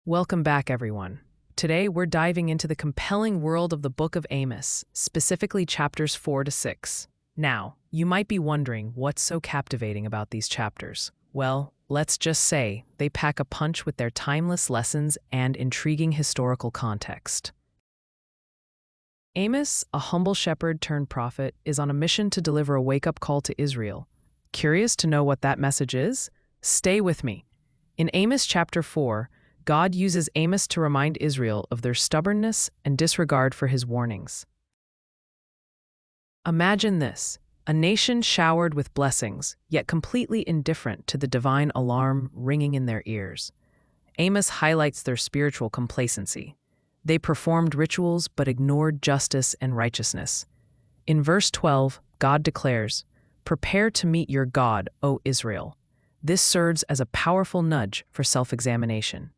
Welcome back, everyone. Today, we're diving into the compelling world of the Book of Amos, specifically chapters 4 to 6. Now, you might be wondering what's so captivating about these chapters. Well, let's just say they pack a punch with their timeless lessons and intriguing historical context. Amos, a humble shepherd turned prophet, is on a mission to deliver a wake-up call to Israel. Curious to know what that message is? Stay with me. In Amos chapter 4, God uses Amos to remind Israel of their stubbornness and disregard for his warnings. Imagine this, a nation showered with blessings, yet completely indifferent to the divine alarm ringing in their ears. Amos highlights their spiritual complacency. They performed rituals but ignored justice and righteousness. In verse 12, God declares, "Prepare to meet your God, O Israel." This serves as a powerful nudge for self-examination.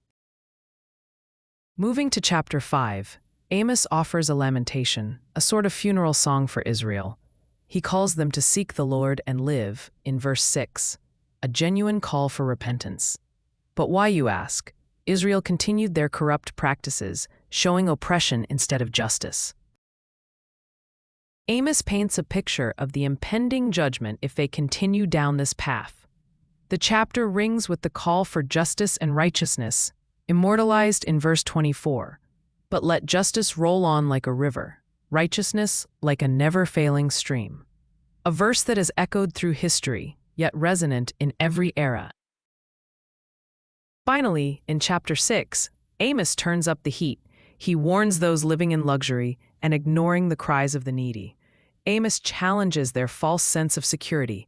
Moving to chapter 5, Amos offers a lamentation, a sort of funeral song for Israel. He calls them to seek the Lord and live, in verse 6, a genuine call for repentance. But why, you ask? Israel continued their corrupt practices, showing oppression instead of justice. Amos paints a picture of the impending judgment if they continue down this path. The chapter rings with the call for justice and righteousness, immortalized in verse 24. But let justice roll on like a river, righteousness like a never-failing stream. A verse that has echoed through history, yet resonant in every era. Finally, in chapter 6, Amos turns up the heat. He warns those living in luxury and ignoring the cries of the needy. Amos challenges their false sense of security.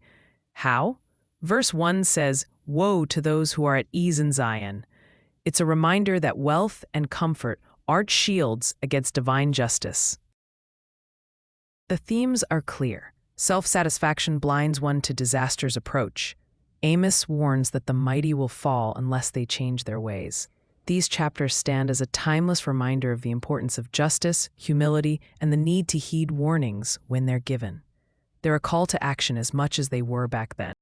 How? Verse 1 says, "Woe to those who are at ease in Zion." It's a reminder that wealth and comfort aren't shields against divine justice. The themes are clear. Self-satisfaction blinds one to disaster's approach. Amos warns that the mighty will fall unless they change their ways. These chapters stand as a timeless reminder of the importance of justice, humility, and the need to heed warnings when they're given. They're a call to action as much as they were back then.